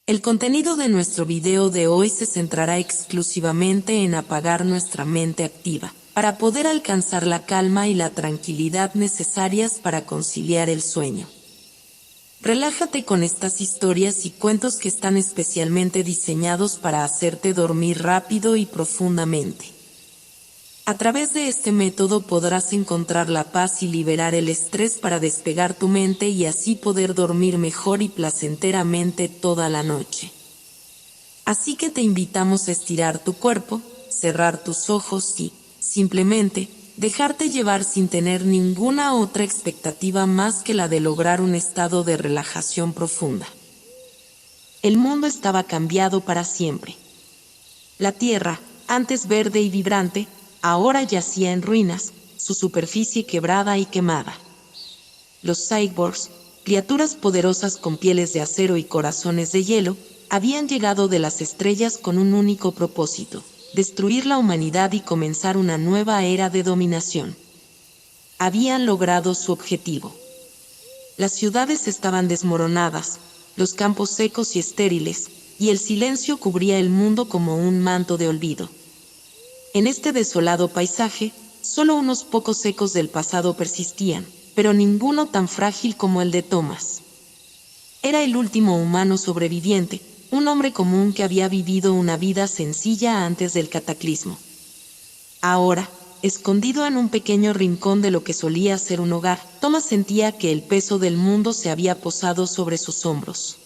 El contenido de nuestro video de hoy se centrará exclusivamente en apagar nuestra mente activa, para poder alcanzar la calma y la tranquilidad necesarias para conciliar el sueño. Relájate con estas historias y cuentos que están especialmente diseñados para hacerte dormir rápido y profundamente. A través de este método podrás encontrar la paz y liberar el estrés para despegar tu mente y así poder dormir mejor y placenteramente toda la noche. Así que te invitamos a estirar tu cuerpo, cerrar tus ojos y, simplemente, dejarte llevar sin tener ninguna otra expectativa más que la de lograr un estado de relajación profunda. El mundo estaba cambiado para siempre. La tierra, antes verde y vibrante, ahora yacía en ruinas, su superficie quebrada y quemada. Los cyborgs, criaturas poderosas con pieles de acero y corazones de hielo, habían llegado de las estrellas con un único propósito: destruir la humanidad y comenzar una nueva era de dominación. Habían logrado su objetivo. Las ciudades estaban desmoronadas, los campos secos y estériles, y el silencio cubría el mundo como un manto de olvido. En este desolado paisaje, solo unos pocos ecos del pasado persistían, pero ninguno tan frágil como el de Thomas. Era el último humano sobreviviente, un hombre común que había vivido una vida sencilla antes del cataclismo. Ahora, escondido en un pequeño rincón de lo que solía ser un hogar, Thomas sentía que el peso del mundo se había posado sobre sus hombros.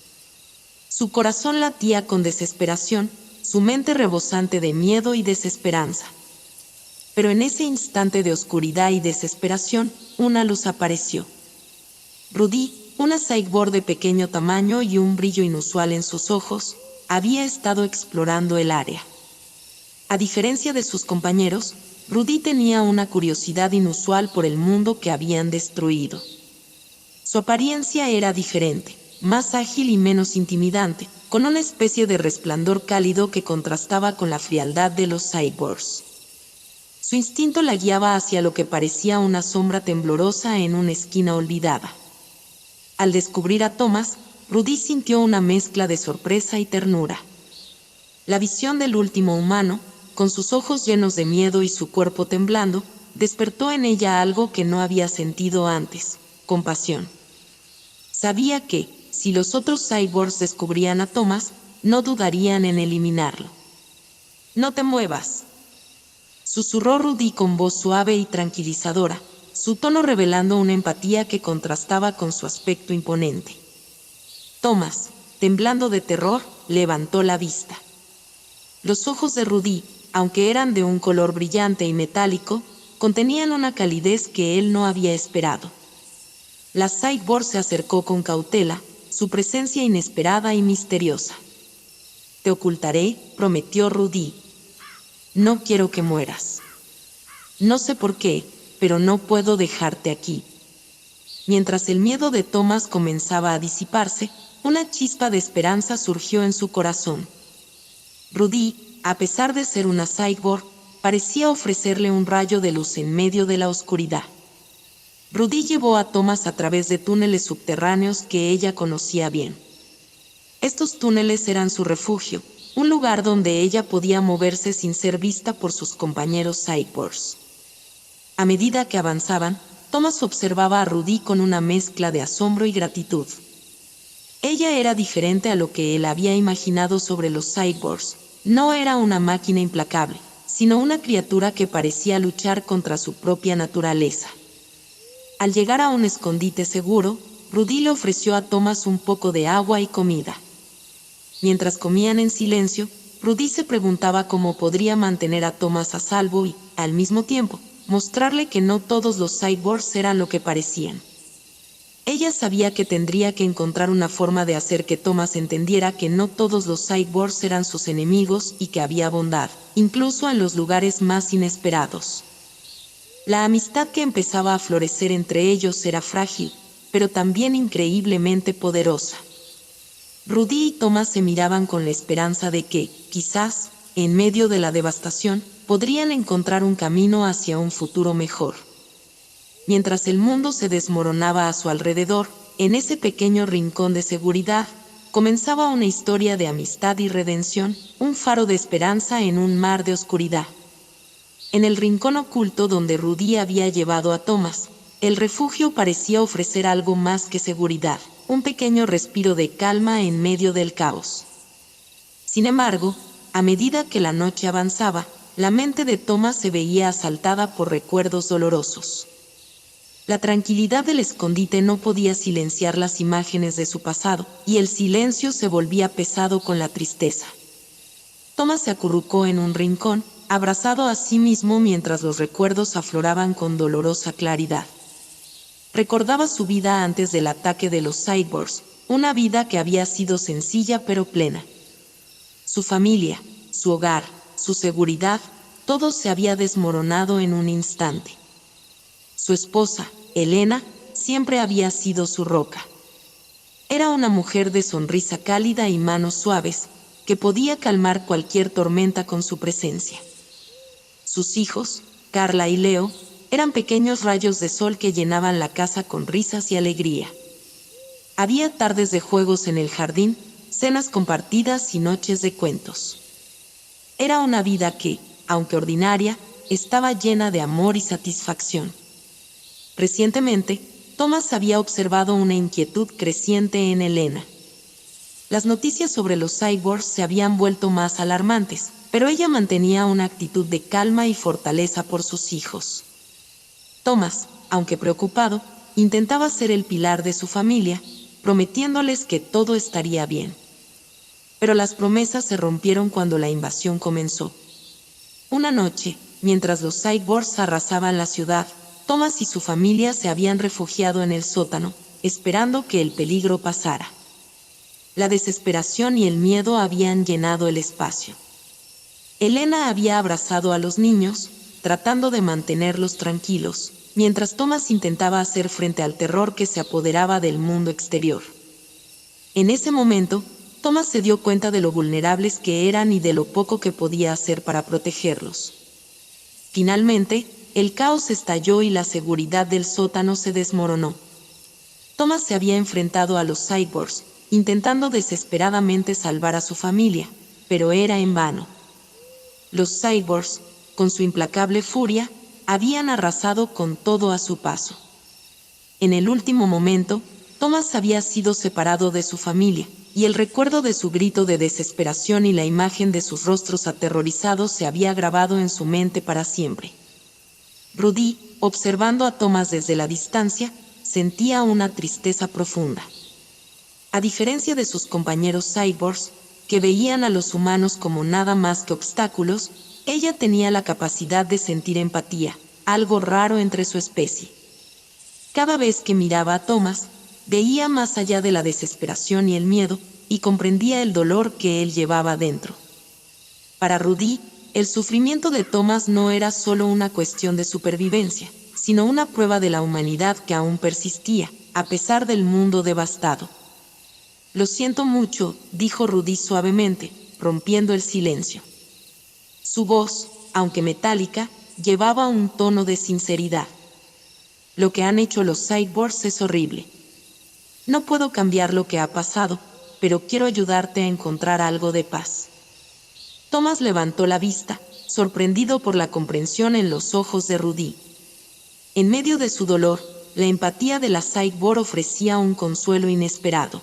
Su corazón latía con desesperación, su mente rebosante de miedo y desesperanza. Pero en ese instante de oscuridad y desesperación, una luz apareció. Rudy, una cyborg de pequeño tamaño y un brillo inusual en sus ojos, había estado explorando el área. A diferencia de sus compañeros, Rudy tenía una curiosidad inusual por el mundo que habían destruido. Su apariencia era diferente, más ágil y menos intimidante, con una especie de resplandor cálido que contrastaba con la frialdad de los cyborgs. Su instinto la guiaba hacia lo que parecía una sombra temblorosa en una esquina olvidada. Al descubrir a Thomas, Rudy sintió una mezcla de sorpresa y ternura. La visión del último humano, con sus ojos llenos de miedo y su cuerpo temblando, despertó en ella algo que no había sentido antes: compasión. Sabía que, si los otros cyborgs descubrían a Thomas, no dudarían en eliminarlo. «No te muevas», susurró Rudy con voz suave y tranquilizadora, su tono revelando una empatía que contrastaba con su aspecto imponente. Thomas, temblando de terror, levantó la vista. Los ojos de Rudy, aunque eran de un color brillante y metálico, contenían una calidez que él no había esperado. La cyborg se acercó con cautela, su presencia inesperada y misteriosa. «Te ocultaré», prometió Rudy. «No quiero que mueras. No sé por qué, pero no puedo dejarte aquí». Mientras el miedo de Thomas comenzaba a disiparse, una chispa de esperanza surgió en su corazón. Rudy, a pesar de ser una cyborg, parecía ofrecerle un rayo de luz en medio de la oscuridad. Rudy llevó a Thomas a través de túneles subterráneos que ella conocía bien. Estos túneles eran su refugio, un lugar donde ella podía moverse sin ser vista por sus compañeros cyborgs. A medida que avanzaban, Thomas observaba a Rudy con una mezcla de asombro y gratitud. Ella era diferente a lo que él había imaginado sobre los cyborgs. No era una máquina implacable, sino una criatura que parecía luchar contra su propia naturaleza. Al llegar a un escondite seguro, Rudy le ofreció a Thomas un poco de agua y comida. Mientras comían en silencio, Rudy se preguntaba cómo podría mantener a Thomas a salvo y, al mismo tiempo, mostrarle que no todos los cyborgs eran lo que parecían. Ella sabía que tendría que encontrar una forma de hacer que Thomas entendiera que no todos los cyborgs eran sus enemigos y que había bondad, incluso en los lugares más inesperados. La amistad que empezaba a florecer entre ellos era frágil, pero también increíblemente poderosa. Rudy y Thomas se miraban con la esperanza de que, quizás, en medio de la devastación, podrían encontrar un camino hacia un futuro mejor. Mientras el mundo se desmoronaba a su alrededor, en ese pequeño rincón de seguridad, comenzaba una historia de amistad y redención, un faro de esperanza en un mar de oscuridad. En el rincón oculto donde Rudy había llevado a Thomas, el refugio parecía ofrecer algo más que seguridad, un pequeño respiro de calma en medio del caos. Sin embargo, a medida que la noche avanzaba, la mente de Thomas se veía asaltada por recuerdos dolorosos. La tranquilidad del escondite no podía silenciar las imágenes de su pasado, y el silencio se volvía pesado con la tristeza. Thomas se acurrucó en un rincón, abrazado a sí mismo mientras los recuerdos afloraban con dolorosa claridad. Recordaba su vida antes del ataque de los cyborgs, una vida que había sido sencilla pero plena. Su familia, su hogar, su seguridad, todo se había desmoronado en un instante. Su esposa, Elena, siempre había sido su roca. Era una mujer de sonrisa cálida y manos suaves, que podía calmar cualquier tormenta con su presencia. Sus hijos, Carla y Leo, eran pequeños rayos de sol que llenaban la casa con risas y alegría. Había tardes de juegos en el jardín, cenas compartidas y noches de cuentos. Era una vida que, aunque ordinaria, estaba llena de amor y satisfacción. Recientemente, Thomas había observado una inquietud creciente en Elena. Las noticias sobre los cyborgs se habían vuelto más alarmantes, pero ella mantenía una actitud de calma y fortaleza por sus hijos. Thomas, aunque preocupado, intentaba ser el pilar de su familia, prometiéndoles que todo estaría bien. Pero las promesas se rompieron cuando la invasión comenzó. Una noche, mientras los cyborgs arrasaban la ciudad, Thomas y su familia se habían refugiado en el sótano, esperando que el peligro pasara. La desesperación y el miedo habían llenado el espacio. Elena había abrazado a los niños, tratando de mantenerlos tranquilos, mientras Thomas intentaba hacer frente al terror que se apoderaba del mundo exterior. En ese momento, Thomas se dio cuenta de lo vulnerables que eran y de lo poco que podía hacer para protegerlos. Finalmente, el caos estalló y la seguridad del sótano se desmoronó. Thomas se había enfrentado a los cyborgs, intentando desesperadamente salvar a su familia, pero era en vano. Los cyborgs, con su implacable furia, habían arrasado con todo a su paso. En el último momento, Thomas había sido separado de su familia, y el recuerdo de su grito de desesperación y la imagen de sus rostros aterrorizados se había grabado en su mente para siempre. Rudy, observando a Thomas desde la distancia, sentía una tristeza profunda. A diferencia de sus compañeros cyborgs, que veían a los humanos como nada más que obstáculos, ella tenía la capacidad de sentir empatía, algo raro entre su especie. Cada vez que miraba a Thomas, veía más allá de la desesperación y el miedo, y comprendía el dolor que él llevaba dentro. Para Rudy, el sufrimiento de Thomas no era solo una cuestión de supervivencia, sino una prueba de la humanidad que aún persistía, a pesar del mundo devastado. «Lo siento mucho», dijo Rudy suavemente, rompiendo el silencio. Su voz, aunque metálica, llevaba un tono de sinceridad. «Lo que han hecho los cyborgs es horrible. No puedo cambiar lo que ha pasado, pero quiero ayudarte a encontrar algo de paz». Thomas levantó la vista, sorprendido por la comprensión en los ojos de Rudy. En medio de su dolor, la empatía de la cyborg ofrecía un consuelo inesperado.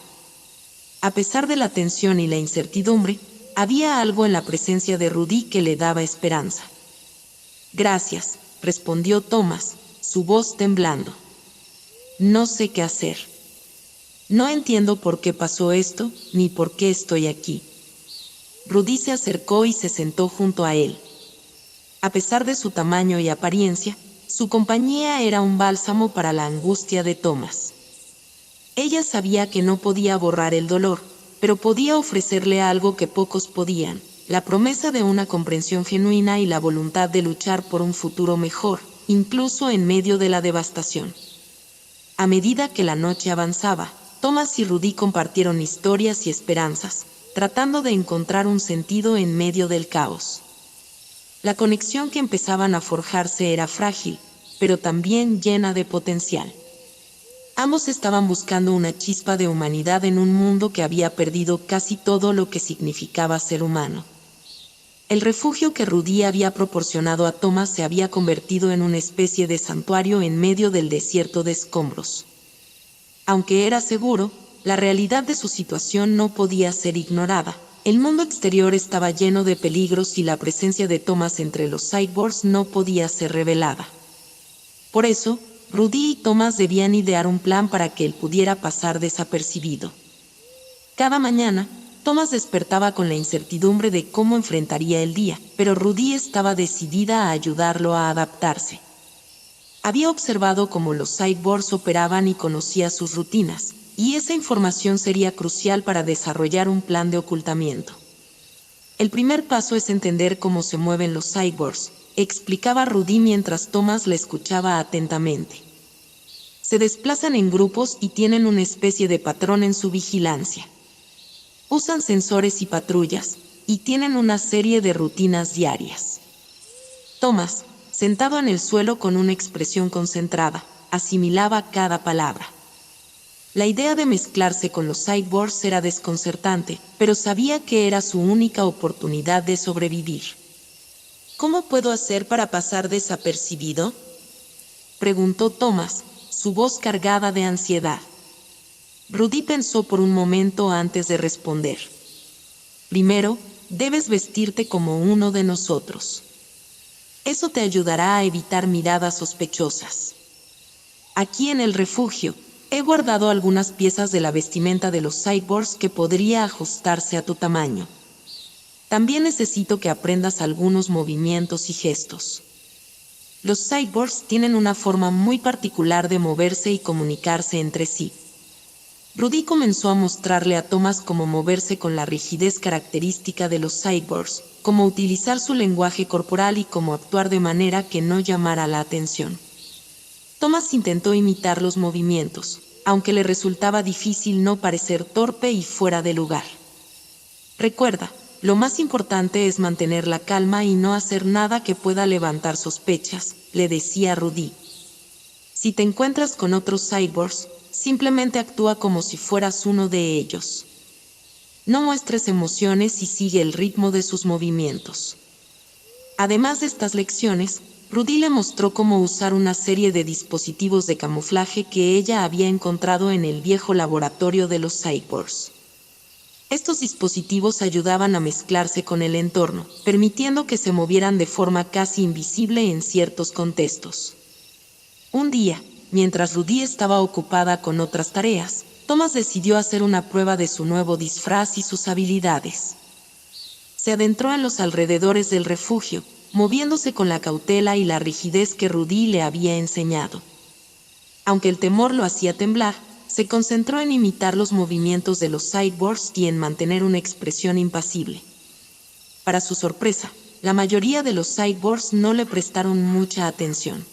A pesar de la tensión y la incertidumbre, había algo en la presencia de Rudy que le daba esperanza. «Gracias», respondió Thomas, su voz temblando. «No sé qué hacer. No entiendo por qué pasó esto, ni por qué estoy aquí». Rudy se acercó y se sentó junto a él. A pesar de su tamaño y apariencia, su compañía era un bálsamo para la angustia de Thomas. Ella sabía que no podía borrar el dolor, pero podía ofrecerle algo que pocos podían, la promesa de una comprensión genuina y la voluntad de luchar por un futuro mejor, incluso en medio de la devastación. A medida que la noche avanzaba, Thomas y Rudy compartieron historias y esperanzas, tratando de encontrar un sentido en medio del caos. La conexión que empezaban a forjarse era frágil, pero también llena de potencial. Ambos estaban buscando una chispa de humanidad en un mundo que había perdido casi todo lo que significaba ser humano. El refugio que Rudy había proporcionado a Thomas se había convertido en una especie de santuario en medio del desierto de escombros. Aunque era seguro, la realidad de su situación no podía ser ignorada. El mundo exterior estaba lleno de peligros y la presencia de Thomas entre los cyborgs no podía ser revelada. Por eso, Rudy y Thomas debían idear un plan para que él pudiera pasar desapercibido. Cada mañana, Thomas despertaba con la incertidumbre de cómo enfrentaría el día, pero Rudy estaba decidida a ayudarlo a adaptarse. Había observado cómo los cyborgs operaban y conocía sus rutinas, y esa información sería crucial para desarrollar un plan de ocultamiento. El primer paso es entender cómo se mueven los cyborgs, explicaba Rudy mientras Thomas le escuchaba atentamente. Se desplazan en grupos y tienen una especie de patrón en su vigilancia. Usan sensores y patrullas, y tienen una serie de rutinas diarias. Thomas, sentado en el suelo con una expresión concentrada, asimilaba cada palabra. La idea de mezclarse con los cyborgs era desconcertante, pero sabía que era su única oportunidad de sobrevivir. ¿Cómo puedo hacer para pasar desapercibido?, preguntó Thomas, su voz cargada de ansiedad. Rudy pensó por un momento antes de responder. Primero, debes vestirte como uno de nosotros. Eso te ayudará a evitar miradas sospechosas. Aquí en el refugio, he guardado algunas piezas de la vestimenta de los cyborgs que podría ajustarse a tu tamaño. También necesito que aprendas algunos movimientos y gestos. Los cyborgs tienen una forma muy particular de moverse y comunicarse entre sí. Rudy comenzó a mostrarle a Thomas cómo moverse con la rigidez característica de los cyborgs, cómo utilizar su lenguaje corporal y cómo actuar de manera que no llamara la atención. Thomas intentó imitar los movimientos, aunque le resultaba difícil no parecer torpe y fuera de lugar. Recuerda, lo más importante es mantener la calma y no hacer nada que pueda levantar sospechas, le decía Rudy. Si te encuentras con otros cyborgs, simplemente actúa como si fueras uno de ellos. No muestres emociones y sigue el ritmo de sus movimientos. Además de estas lecciones, Rudy le mostró cómo usar una serie de dispositivos de camuflaje que ella había encontrado en el viejo laboratorio de los cyborgs. Estos dispositivos ayudaban a mezclarse con el entorno, permitiendo que se movieran de forma casi invisible en ciertos contextos. Un día, mientras Rudy estaba ocupada con otras tareas, Thomas decidió hacer una prueba de su nuevo disfraz y sus habilidades. Se adentró en los alrededores del refugio, moviéndose con la cautela y la rigidez que Rudy le había enseñado. Aunque el temor lo hacía temblar, se concentró en imitar los movimientos de los cyborgs y en mantener una expresión impasible. Para su sorpresa, la mayoría de los cyborgs no le prestaron mucha atención.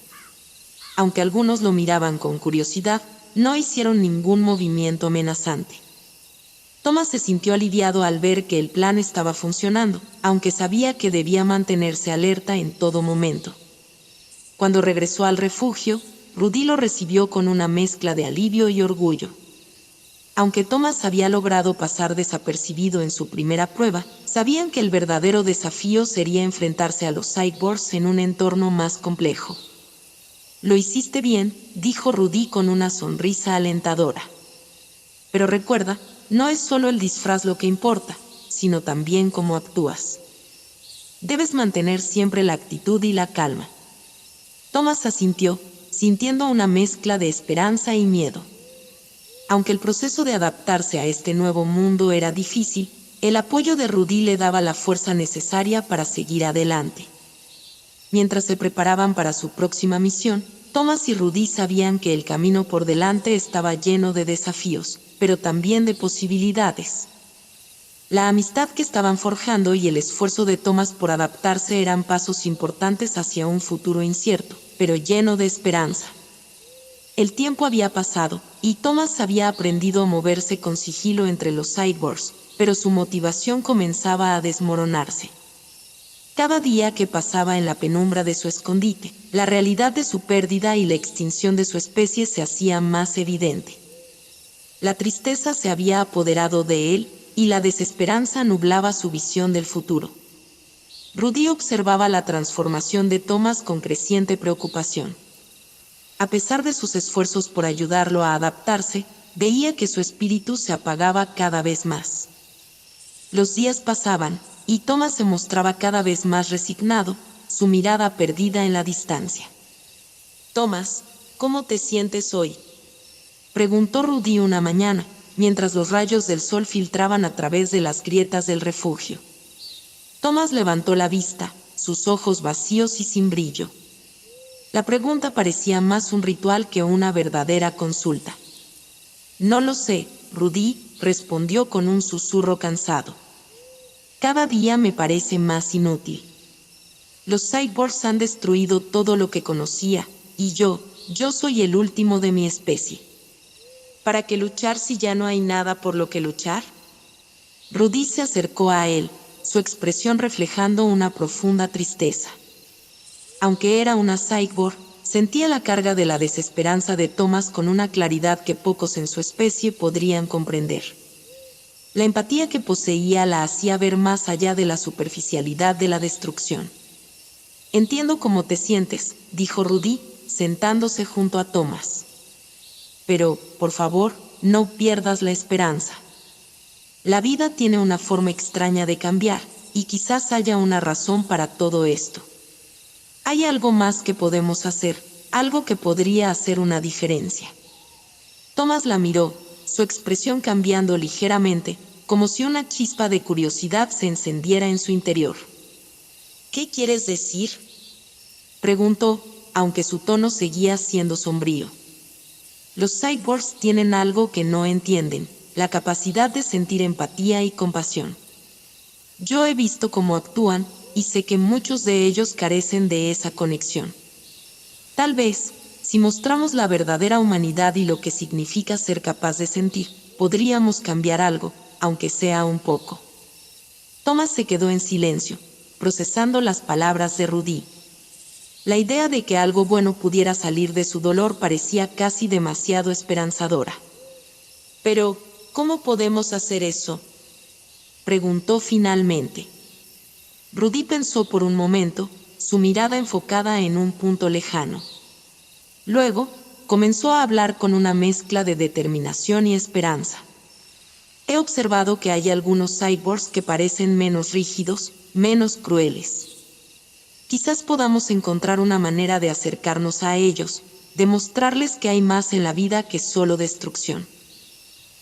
Aunque algunos lo miraban con curiosidad, no hicieron ningún movimiento amenazante. Thomas se sintió aliviado al ver que el plan estaba funcionando, aunque sabía que debía mantenerse alerta en todo momento. Cuando regresó al refugio, Rudy lo recibió con una mezcla de alivio y orgullo. Aunque Thomas había logrado pasar desapercibido en su primera prueba, sabían que el verdadero desafío sería enfrentarse a los cyborgs en un entorno más complejo. Lo hiciste bien, dijo Rudy con una sonrisa alentadora. Pero recuerda, no es solo el disfraz lo que importa, sino también cómo actúas. Debes mantener siempre la actitud y la calma. Thomas asintió, sintiendo una mezcla de esperanza y miedo. Aunque el proceso de adaptarse a este nuevo mundo era difícil, el apoyo de Rudy le daba la fuerza necesaria para seguir adelante. Mientras se preparaban para su próxima misión, Thomas y Rudy sabían que el camino por delante estaba lleno de desafíos, pero también de posibilidades. La amistad que estaban forjando y el esfuerzo de Thomas por adaptarse eran pasos importantes hacia un futuro incierto, pero lleno de esperanza. El tiempo había pasado, y Thomas había aprendido a moverse con sigilo entre los cyborgs, pero su motivación comenzaba a desmoronarse. Cada día que pasaba en la penumbra de su escondite, la realidad de su pérdida y la extinción de su especie se hacía más evidente. La tristeza se había apoderado de él, y la desesperanza nublaba su visión del futuro. Rudy observaba la transformación de Thomas con creciente preocupación. A pesar de sus esfuerzos por ayudarlo a adaptarse, veía que su espíritu se apagaba cada vez más. Los días pasaban, y Thomas se mostraba cada vez más resignado, su mirada perdida en la distancia. «Thomas, ¿cómo te sientes hoy?», preguntó Rudy una mañana, mientras los rayos del sol filtraban a través de las grietas del refugio. Thomas levantó la vista, sus ojos vacíos y sin brillo. La pregunta parecía más un ritual que una verdadera consulta. «No lo sé», Rudy respondió con un susurro cansado. «Cada día me parece más inútil. Los cyborgs han destruido todo lo que conocía, y yo soy el último de mi especie. ¿Para qué luchar si ya no hay nada por lo que luchar?». Rudy se acercó a él, su expresión reflejando una profunda tristeza. Aunque era una cyborg, sentía la carga de la desesperanza de Thomas con una claridad que pocos en su especie podrían comprender. La empatía que poseía la hacía ver más allá de la superficialidad de la destrucción. «Entiendo cómo te sientes», dijo Rudy, sentándose junto a Thomas. «Pero, por favor, no pierdas la esperanza. La vida tiene una forma extraña de cambiar, y quizás haya una razón para todo esto. Hay algo más que podemos hacer, algo que podría hacer una diferencia». Thomas la miró, su expresión cambiando ligeramente, como si una chispa de curiosidad se encendiera en su interior. «¿Qué quieres decir?», preguntó, aunque su tono seguía siendo sombrío. «Los cyborgs tienen algo que no entienden, la capacidad de sentir empatía y compasión. Yo he visto cómo actúan, y sé que muchos de ellos carecen de esa conexión. Tal vez, si mostramos la verdadera humanidad y lo que significa ser capaz de sentir, podríamos cambiar algo, aunque sea un poco». Thomas se quedó en silencio, procesando las palabras de Rudy. La idea de que algo bueno pudiera salir de su dolor parecía casi demasiado esperanzadora. «Pero, ¿cómo podemos hacer eso?», preguntó finalmente. Rudy pensó por un momento, su mirada enfocada en un punto lejano. Luego, comenzó a hablar con una mezcla de determinación y esperanza. «He observado que hay algunos cyborgs que parecen menos rígidos, menos crueles. Quizás podamos encontrar una manera de acercarnos a ellos, de mostrarles que hay más en la vida que solo destrucción.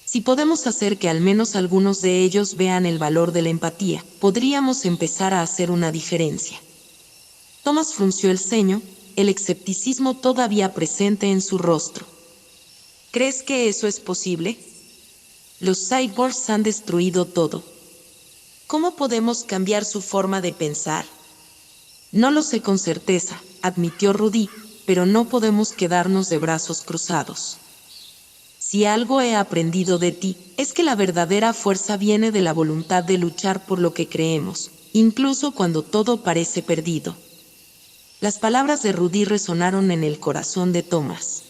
Si podemos hacer que al menos algunos de ellos vean el valor de la empatía, podríamos empezar a hacer una diferencia». Thomas frunció el ceño, el escepticismo todavía presente en su rostro. «¿Crees que eso es posible? Los cyborgs han destruido todo. ¿Cómo podemos cambiar su forma de pensar?». «No lo sé con certeza», admitió Rudy, «pero no podemos quedarnos de brazos cruzados. Si algo he aprendido de ti, es que la verdadera fuerza viene de la voluntad de luchar por lo que creemos, incluso cuando todo parece perdido». Las palabras de Rudy resonaron en el corazón de Thomas.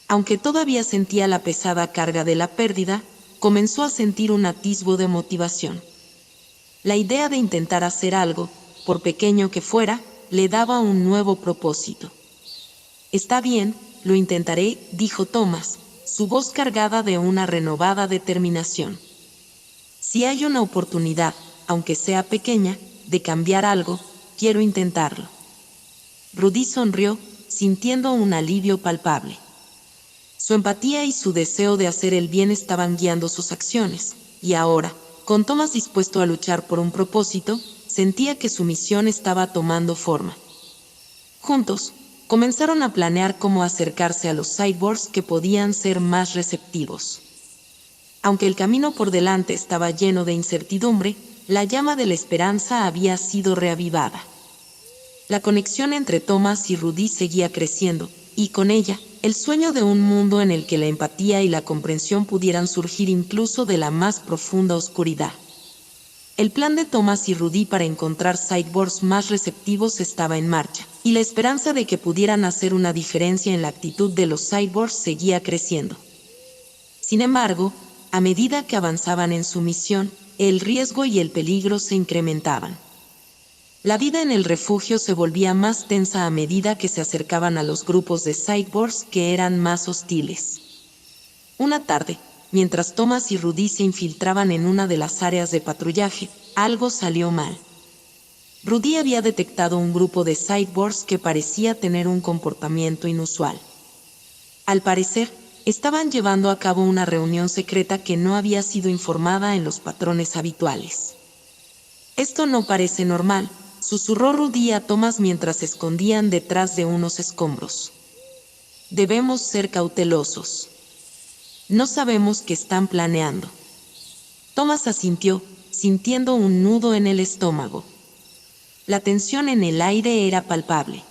Aunque todavía sentía la pesada carga de la pérdida, comenzó a sentir un atisbo de motivación. La idea de intentar hacer algo, por pequeño que fuera, le daba un nuevo propósito. «Está bien, lo intentaré», dijo Thomas, su voz cargada de una renovada determinación. «Si hay una oportunidad, aunque sea pequeña, de cambiar algo, quiero intentarlo». Rudy sonrió, sintiendo un alivio palpable. Su empatía y su deseo de hacer el bien estaban guiando sus acciones, y ahora, con Thomas dispuesto a luchar por un propósito, sentía que su misión estaba tomando forma. Juntos, comenzaron a planear cómo acercarse a los cyborgs que podían ser más receptivos. Aunque el camino por delante estaba lleno de incertidumbre, la llama de la esperanza había sido reavivada. La conexión entre Thomas y Rudy seguía creciendo, y con ella, el sueño de un mundo en el que la empatía y la comprensión pudieran surgir incluso de la más profunda oscuridad. El plan de Thomas y Rudy para encontrar cyborgs más receptivos estaba en marcha, y la esperanza de que pudieran hacer una diferencia en la actitud de los cyborgs seguía creciendo. Sin embargo, a medida que avanzaban en su misión, el riesgo y el peligro se incrementaban. La vida en el refugio se volvía más tensa a medida que se acercaban a los grupos de cyborgs que eran más hostiles. Una tarde, mientras Thomas y Rudy se infiltraban en una de las áreas de patrullaje, algo salió mal. Rudy había detectado un grupo de cyborgs que parecía tener un comportamiento inusual. Al parecer, estaban llevando a cabo una reunión secreta que no había sido informada en los patrones habituales. «Esto no parece normal», susurró Rudy a Thomas mientras se escondían detrás de unos escombros. «Debemos ser cautelosos. No sabemos qué están planeando». Thomas asintió, sintiendo un nudo en el estómago. La tensión en el aire era palpable.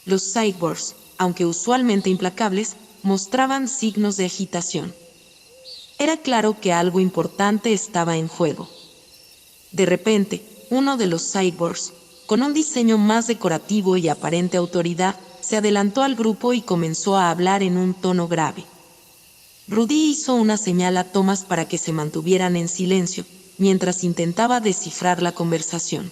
Los cyborgs, aunque usualmente implacables, mostraban signos de agitación. Era claro que algo importante estaba en juego. De repente, uno de los cyborgs, con un diseño más decorativo y aparente autoridad, se adelantó al grupo y comenzó a hablar en un tono grave. Rudy hizo una señal a Thomas para que se mantuvieran en silencio, mientras intentaba descifrar la conversación.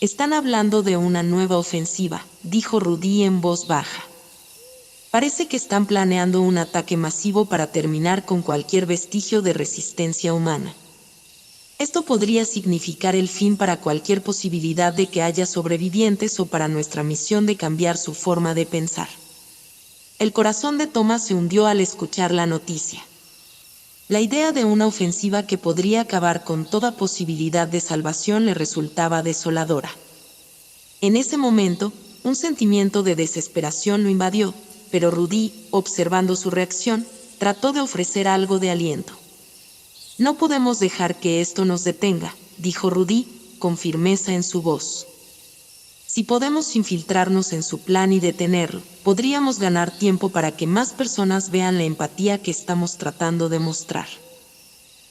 «Están hablando de una nueva ofensiva», dijo Rudy en voz baja. «Parece que están planeando un ataque masivo para terminar con cualquier vestigio de resistencia humana. Esto podría significar el fin para cualquier posibilidad de que haya sobrevivientes o para nuestra misión de cambiar su forma de pensar». El corazón de Thomas se hundió al escuchar la noticia. La idea de una ofensiva que podría acabar con toda posibilidad de salvación le resultaba desoladora. En ese momento, un sentimiento de desesperación lo invadió, pero Rudy, observando su reacción, trató de ofrecer algo de aliento. «No podemos dejar que esto nos detenga», dijo Rudy, con firmeza en su voz. «Si podemos infiltrarnos en su plan y detenerlo, podríamos ganar tiempo para que más personas vean la empatía que estamos tratando de mostrar».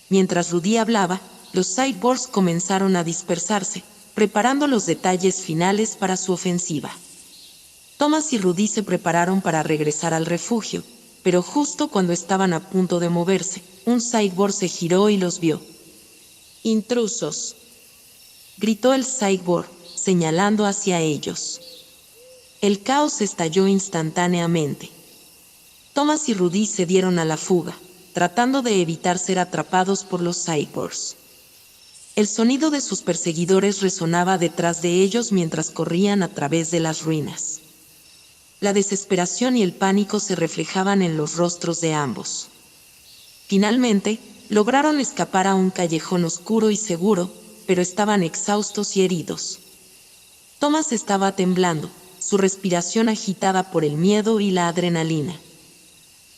Mientras Rudy hablaba, los cyborgs comenzaron a dispersarse, preparando los detalles finales para su ofensiva. Thomas y Rudy se prepararon para regresar al refugio, pero justo cuando estaban a punto de moverse, un cyborg se giró y los vio. «¡Intrusos!», gritó el cyborg, señalando hacia ellos. El caos estalló instantáneamente. Thomas y Rudy se dieron a la fuga, tratando de evitar ser atrapados por los cyborgs. El sonido de sus perseguidores resonaba detrás de ellos mientras corrían a través de las ruinas. La desesperación y el pánico se reflejaban en los rostros de ambos. Finalmente, lograron escapar a un callejón oscuro y seguro, pero estaban exhaustos y heridos. Thomas estaba temblando, su respiración agitada por el miedo y la adrenalina.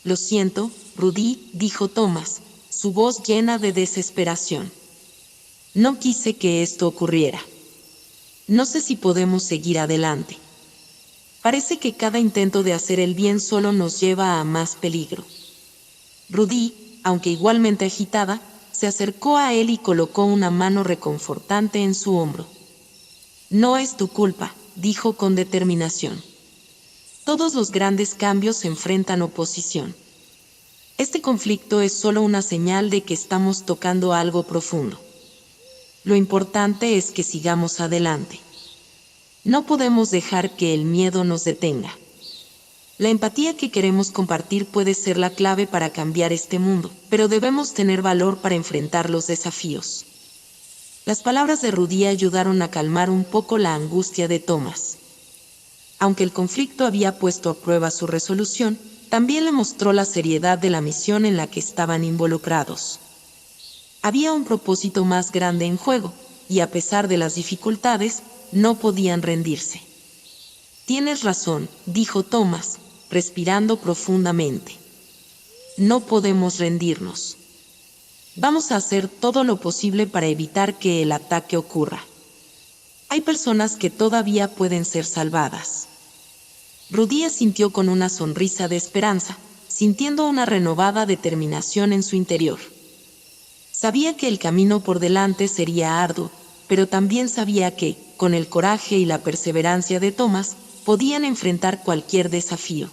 «Lo siento, Rudy», dijo Thomas, su voz llena de desesperación. «No quise que esto ocurriera. No sé si podemos seguir adelante. Parece que cada intento de hacer el bien solo nos lleva a más peligro». Rudy, aunque igualmente agitada, se acercó a él y colocó una mano reconfortante en su hombro. «No es tu culpa», dijo con determinación. «Todos los grandes cambios enfrentan oposición. Este conflicto es solo una señal de que estamos tocando algo profundo. Lo importante es que sigamos adelante. No podemos dejar que el miedo nos detenga. La empatía que queremos compartir puede ser la clave para cambiar este mundo, pero debemos tener valor para enfrentar los desafíos». Las palabras de Rudy ayudaron a calmar un poco la angustia de Thomas. Aunque el conflicto había puesto a prueba su resolución, también le mostró la seriedad de la misión en la que estaban involucrados. Había un propósito más grande en juego, y a pesar de las dificultades, no podían rendirse. «Tienes razón», dijo Thomas, respirando profundamente. «No podemos rendirnos. Vamos a hacer todo lo posible para evitar que el ataque ocurra. Hay personas que todavía pueden ser salvadas». Rudy asintió con una sonrisa de esperanza, sintiendo una renovada determinación en su interior. Sabía que el camino por delante sería arduo, pero también sabía que, con el coraje y la perseverancia de Thomas, podían enfrentar cualquier desafío.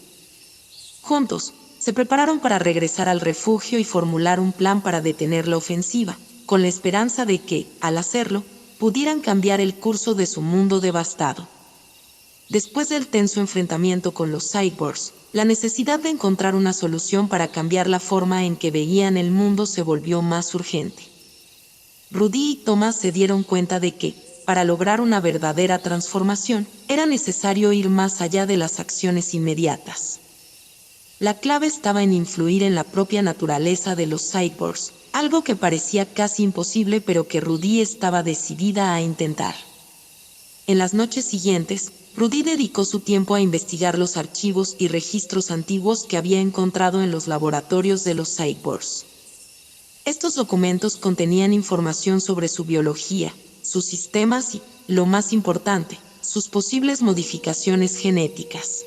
Juntos, se prepararon para regresar al refugio y formular un plan para detener la ofensiva, con la esperanza de que, al hacerlo, pudieran cambiar el curso de su mundo devastado. Después del tenso enfrentamiento con los cyborgs, la necesidad de encontrar una solución para cambiar la forma en que veían el mundo se volvió más urgente. Rudy y Thomas se dieron cuenta de que, para lograr una verdadera transformación, era necesario ir más allá de las acciones inmediatas. La clave estaba en influir en la propia naturaleza de los cyborgs, algo que parecía casi imposible pero que Rudy estaba decidida a intentar. En las noches siguientes, Rudy dedicó su tiempo a investigar los archivos y registros antiguos que había encontrado en los laboratorios de los cyborgs. Estos documentos contenían información sobre su biología, sus sistemas y, lo más importante, sus posibles modificaciones genéticas.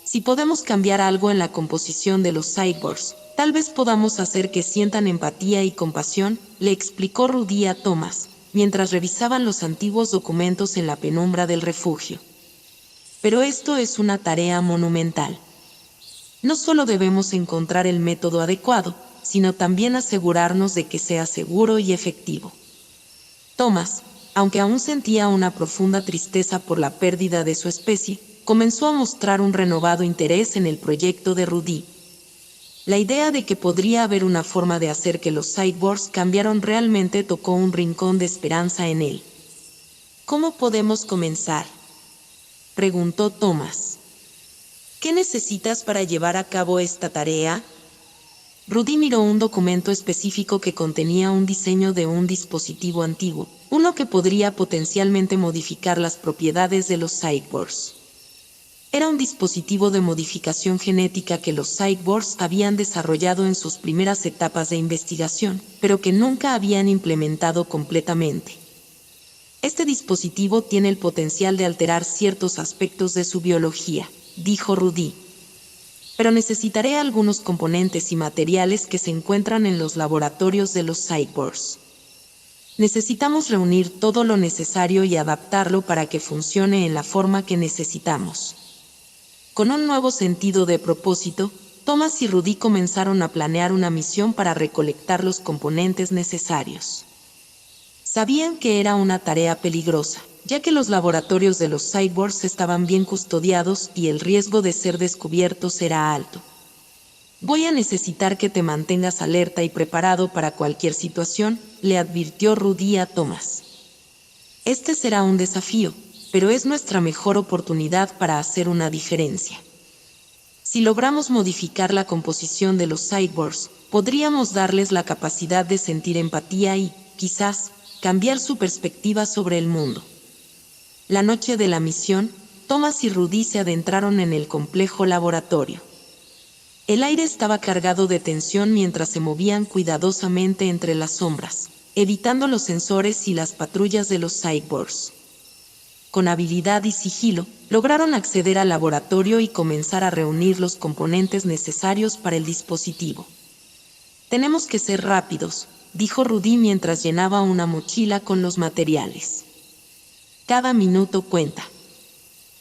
Si podemos cambiar algo en la composición de los cyborgs, tal vez podamos hacer que sientan empatía y compasión, le explicó Rudy a Thomas, mientras revisaban los antiguos documentos en la penumbra del refugio. Pero esto es una tarea monumental. No solo debemos encontrar el método adecuado, sino también asegurarnos de que sea seguro y efectivo. Thomas, aunque aún sentía una profunda tristeza por la pérdida de su especie, comenzó a mostrar un renovado interés en el proyecto de Rudy. La idea de que podría haber una forma de hacer que los cyborgs cambiaran realmente tocó un rincón de esperanza en él. ¿Cómo podemos comenzar?, preguntó Thomas. ¿Qué necesitas para llevar a cabo esta tarea? Rudy miró un documento específico que contenía un diseño de un dispositivo antiguo, uno que podría potencialmente modificar las propiedades de los cyborgs. Era un dispositivo de modificación genética que los cyborgs habían desarrollado en sus primeras etapas de investigación, pero que nunca habían implementado completamente. Este dispositivo tiene el potencial de alterar ciertos aspectos de su biología, dijo Rudy. Pero necesitaré algunos componentes y materiales que se encuentran en los laboratorios de los cyborgs. Necesitamos reunir todo lo necesario y adaptarlo para que funcione en la forma que necesitamos. Con un nuevo sentido de propósito, Thomas y Rudy comenzaron a planear una misión para recolectar los componentes necesarios. Sabían que era una tarea peligrosa, ya que los laboratorios de los cyborgs estaban bien custodiados y el riesgo de ser descubiertos era alto. «Voy a necesitar que te mantengas alerta y preparado para cualquier situación», le advirtió Rudy a Thomas. «Este será un desafío, pero es nuestra mejor oportunidad para hacer una diferencia. Si logramos modificar la composición de los cyborgs, podríamos darles la capacidad de sentir empatía y, quizás, cambiar su perspectiva sobre el mundo». La noche de la misión, Thomas y Rudy se adentraron en el complejo laboratorio. El aire estaba cargado de tensión mientras se movían cuidadosamente entre las sombras, evitando los sensores y las patrullas de los cyborgs. Con habilidad y sigilo, lograron acceder al laboratorio y comenzar a reunir los componentes necesarios para el dispositivo. «Tenemos que ser rápidos», dijo Rudy mientras llenaba una mochila con los materiales. «Cada minuto cuenta».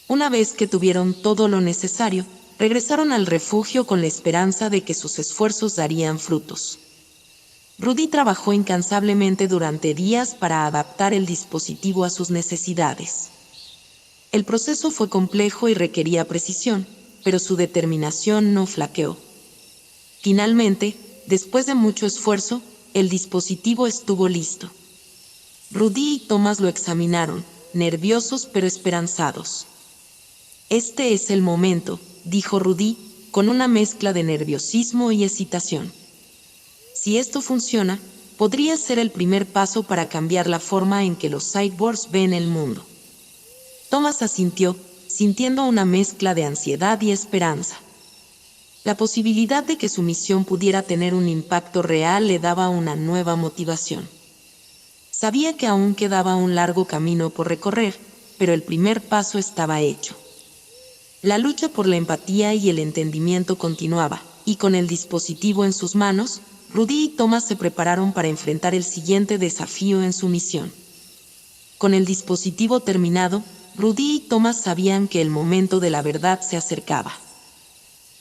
Una vez que tuvieron todo lo necesario, regresaron al refugio con la esperanza de que sus esfuerzos darían frutos. Rudy trabajó incansablemente durante días para adaptar el dispositivo a sus necesidades. El proceso fue complejo y requería precisión, pero su determinación no flaqueó. Finalmente, después de mucho esfuerzo, el dispositivo estuvo listo. Rudy y Thomas lo examinaron, nerviosos pero esperanzados. «Este es el momento», dijo Rudy, con una mezcla de nerviosismo y excitación. «Si esto funciona, podría ser el primer paso para cambiar la forma en que los cyborgs ven el mundo». Thomas asintió, sintiendo una mezcla de ansiedad y esperanza. La posibilidad de que su misión pudiera tener un impacto real le daba una nueva motivación. Sabía que aún quedaba un largo camino por recorrer, pero el primer paso estaba hecho. La lucha por la empatía y el entendimiento continuaba, y con el dispositivo en sus manos, Rudy y Thomas se prepararon para enfrentar el siguiente desafío en su misión. Con el dispositivo terminado, Rudy y Thomas sabían que el momento de la verdad se acercaba.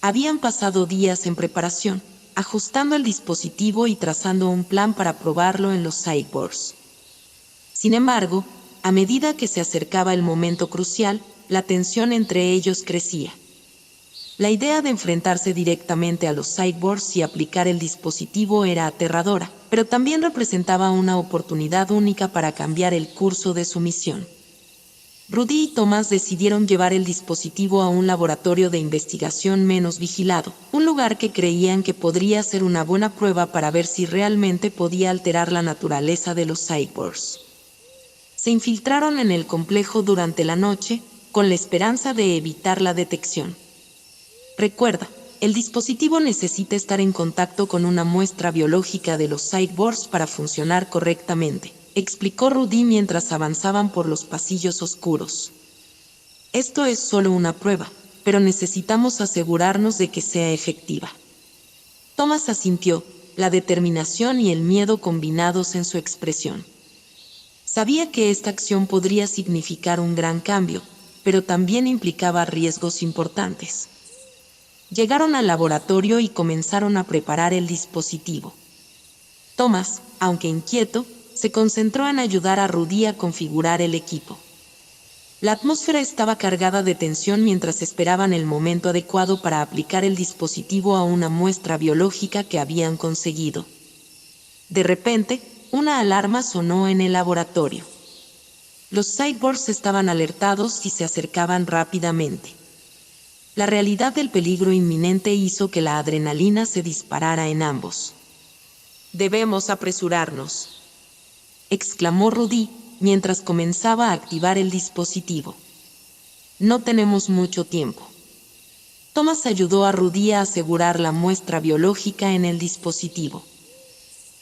Habían pasado días en preparación, ajustando el dispositivo y trazando un plan para probarlo en los cyborgs. Sin embargo, a medida que se acercaba el momento crucial, la tensión entre ellos crecía. La idea de enfrentarse directamente a los cyborgs y aplicar el dispositivo era aterradora, pero también representaba una oportunidad única para cambiar el curso de su misión. Rudy y Thomas decidieron llevar el dispositivo a un laboratorio de investigación menos vigilado, un lugar que creían que podría ser una buena prueba para ver si realmente podía alterar la naturaleza de los cyborgs. Se infiltraron en el complejo durante la noche, con la esperanza de evitar la detección. Recuerda, el dispositivo necesita estar en contacto con una muestra biológica de los cyborgs para funcionar correctamente, explicó Rudy mientras avanzaban por los pasillos oscuros. Esto es solo una prueba, pero necesitamos asegurarnos de que sea efectiva. Thomas asintió, la determinación y el miedo combinados en su expresión. Sabía que esta acción podría significar un gran cambio, pero también implicaba riesgos importantes. Llegaron al laboratorio y comenzaron a preparar el dispositivo. Thomas, aunque inquieto, se concentró en ayudar a Rudy a configurar el equipo. La atmósfera estaba cargada de tensión mientras esperaban el momento adecuado para aplicar el dispositivo a una muestra biológica que habían conseguido. De repente, una alarma sonó en el laboratorio. Los cyborgs estaban alertados y se acercaban rápidamente. La realidad del peligro inminente hizo que la adrenalina se disparara en ambos. «Debemos apresurarnos», exclamó Rudy, mientras comenzaba a activar el dispositivo. «No tenemos mucho tiempo». Thomas ayudó a Rudy a asegurar la muestra biológica en el dispositivo.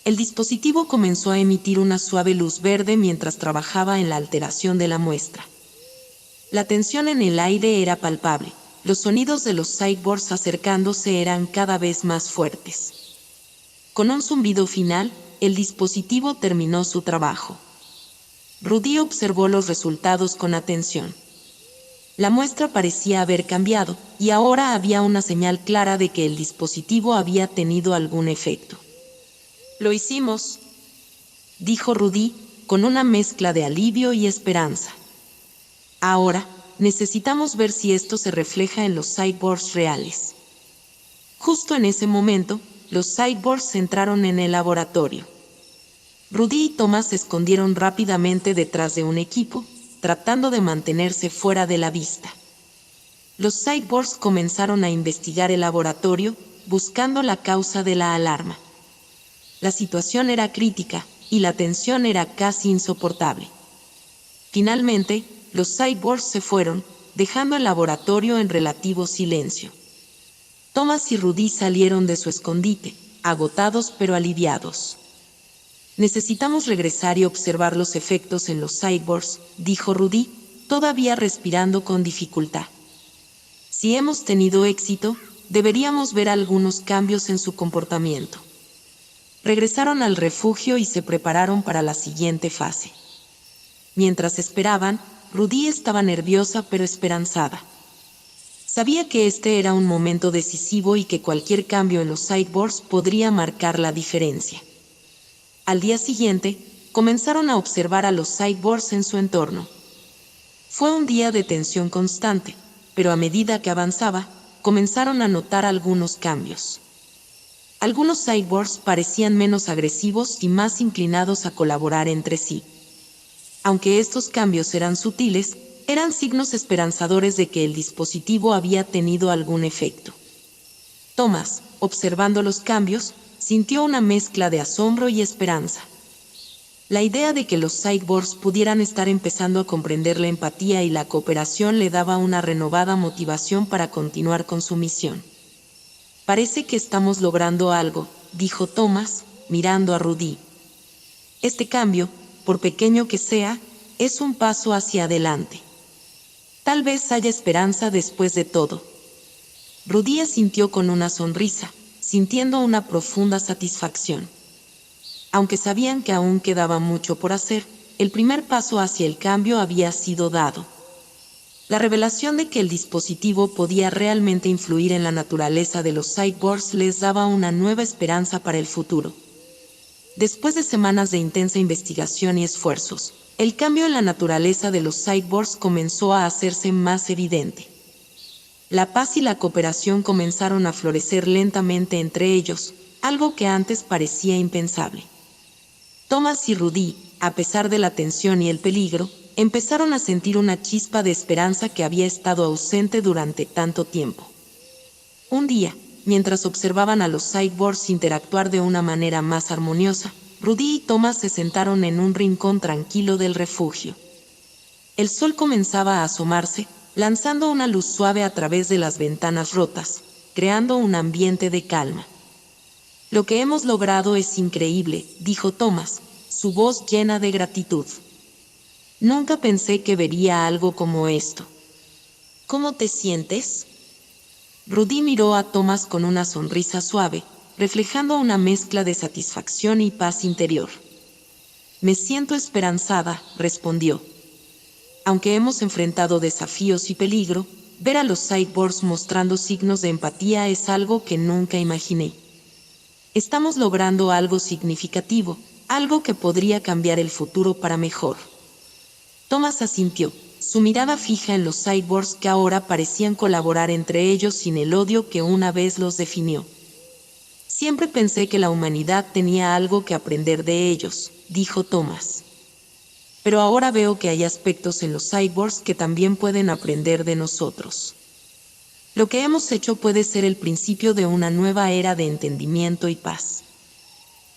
El dispositivo comenzó a emitir una suave luz verde mientras trabajaba en la alteración de la muestra. La tensión en el aire era palpable. Los sonidos de los cyborgs acercándose eran cada vez más fuertes. Con un zumbido final, el dispositivo terminó su trabajo. Rudy observó los resultados con atención. La muestra parecía haber cambiado, y ahora había una señal clara de que el dispositivo había tenido algún efecto. «Lo hicimos», dijo Rudy, con una mezcla de alivio y esperanza. «Ahora, necesitamos ver si esto se refleja en los cyborgs reales». Justo en ese momento, los cyborgs entraron en el laboratorio. Rudy y Thomas se escondieron rápidamente detrás de un equipo, tratando de mantenerse fuera de la vista. Los cyborgs comenzaron a investigar el laboratorio, buscando la causa de la alarma. La situación era crítica, y la tensión era casi insoportable. Finalmente, los cyborgs se fueron, dejando el laboratorio en relativo silencio. Thomas y Rudy salieron de su escondite, agotados pero aliviados. «Necesitamos regresar y observar los efectos en los cyborgs», dijo Rudy, todavía respirando con dificultad. «Si hemos tenido éxito, deberíamos ver algunos cambios en su comportamiento». Regresaron al refugio y se prepararon para la siguiente fase. Mientras esperaban, Rudy estaba nerviosa pero esperanzada. Sabía que este era un momento decisivo y que cualquier cambio en los cyborgs podría marcar la diferencia. Al día siguiente, comenzaron a observar a los cyborgs en su entorno. Fue un día de tensión constante, pero a medida que avanzaba, comenzaron a notar algunos cambios. Algunos cyborgs parecían menos agresivos y más inclinados a colaborar entre sí. Aunque estos cambios eran sutiles, eran signos esperanzadores de que el dispositivo había tenido algún efecto. Thomas, observando los cambios, sintió una mezcla de asombro y esperanza. La idea de que los cyborgs pudieran estar empezando a comprender la empatía y la cooperación le daba una renovada motivación para continuar con su misión. «Parece que estamos logrando algo», dijo Thomas, mirando a Rudy. «Este cambio, por pequeño que sea, es un paso hacia adelante. Tal vez haya esperanza después de todo». Rudy asintió con una sonrisa, sintiendo una profunda satisfacción. Aunque sabían que aún quedaba mucho por hacer, el primer paso hacia el cambio había sido dado. La revelación de que el dispositivo podía realmente influir en la naturaleza de los cyborgs les daba una nueva esperanza para el futuro. Después de semanas de intensa investigación y esfuerzos, el cambio en la naturaleza de los cyborgs comenzó a hacerse más evidente. La paz y la cooperación comenzaron a florecer lentamente entre ellos, algo que antes parecía impensable. Thomas y Rudy, a pesar de la tensión y el peligro, empezaron a sentir una chispa de esperanza que había estado ausente durante tanto tiempo. Un día, mientras observaban a los cyborgs interactuar de una manera más armoniosa, Rudy y Thomas se sentaron en un rincón tranquilo del refugio. El sol comenzaba a asomarse, lanzando una luz suave a través de las ventanas rotas, creando un ambiente de calma. «Lo que hemos logrado es increíble», dijo Thomas, su voz llena de gratitud. «Nunca pensé que vería algo como esto». «¿Cómo te sientes?». Rudy miró a Thomas con una sonrisa suave, reflejando una mezcla de satisfacción y paz interior. «Me siento esperanzada», respondió. «Aunque hemos enfrentado desafíos y peligro, ver a los cyborgs mostrando signos de empatía es algo que nunca imaginé. Estamos logrando algo significativo, algo que podría cambiar el futuro para mejor». Thomas asintió, su mirada fija en los cyborgs que ahora parecían colaborar entre ellos sin el odio que una vez los definió. «Siempre pensé que la humanidad tenía algo que aprender de ellos», dijo Thomas. «Pero ahora veo que hay aspectos en los cyborgs que también pueden aprender de nosotros. Lo que hemos hecho puede ser el principio de una nueva era de entendimiento y paz».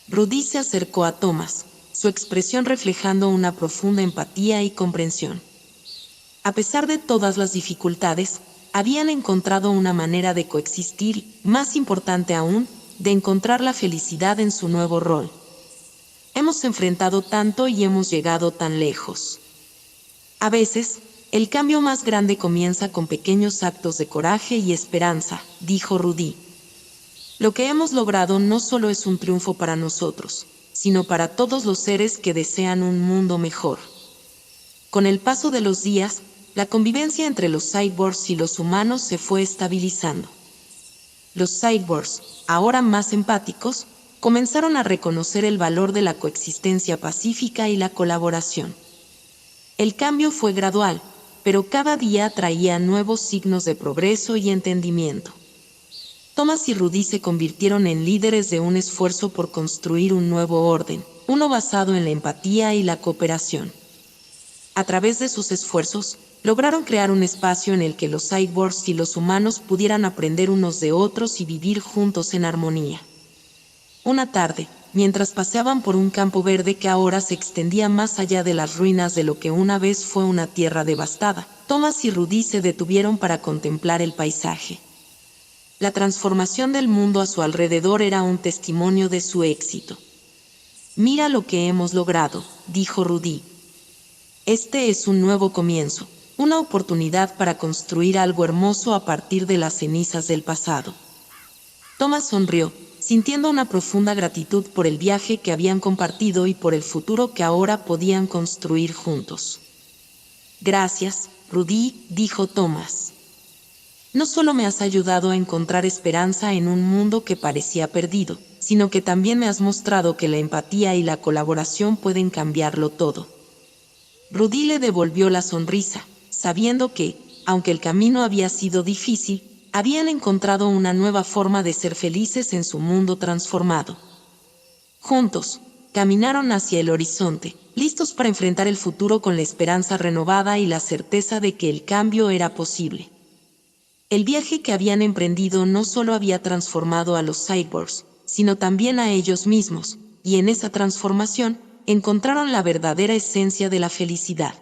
Rudy se acercó a Thomas, su expresión reflejando una profunda empatía y comprensión. A pesar de todas las dificultades, habían encontrado una manera de coexistir y, más importante aún, de encontrar la felicidad en su nuevo rol. «Hemos enfrentado tanto y hemos llegado tan lejos. A veces, el cambio más grande comienza con pequeños actos de coraje y esperanza», dijo Rudy. «Lo que hemos logrado no solo es un triunfo para nosotros, sino para todos los seres que desean un mundo mejor». Con el paso de los días, la convivencia entre los cyborgs y los humanos se fue estabilizando. Los cyborgs, ahora más empáticos, comenzaron a reconocer el valor de la coexistencia pacífica y la colaboración. El cambio fue gradual, pero cada día traía nuevos signos de progreso y entendimiento. Thomas y Rudy se convirtieron en líderes de un esfuerzo por construir un nuevo orden, uno basado en la empatía y la cooperación. A través de sus esfuerzos, lograron crear un espacio en el que los cyborgs y los humanos pudieran aprender unos de otros y vivir juntos en armonía. Una tarde, mientras paseaban por un campo verde que ahora se extendía más allá de las ruinas de lo que una vez fue una tierra devastada, Thomas y Rudy se detuvieron para contemplar el paisaje. La transformación del mundo a su alrededor era un testimonio de su éxito. «Mira lo que hemos logrado», dijo Rudy. «Este es un nuevo comienzo, una oportunidad para construir algo hermoso a partir de las cenizas del pasado». Thomas sonrió, sintiendo una profunda gratitud por el viaje que habían compartido y por el futuro que ahora podían construir juntos. «Gracias, Rudy», dijo Thomas. «No solo me has ayudado a encontrar esperanza en un mundo que parecía perdido, sino que también me has mostrado que la empatía y la colaboración pueden cambiarlo todo». Rudy le devolvió la sonrisa, sabiendo que, aunque el camino había sido difícil, habían encontrado una nueva forma de ser felices en su mundo transformado. Juntos, caminaron hacia el horizonte, listos para enfrentar el futuro con la esperanza renovada y la certeza de que el cambio era posible. El viaje que habían emprendido no solo había transformado a los cyborgs, sino también a ellos mismos, y en esa transformación, encontraron la verdadera esencia de la felicidad.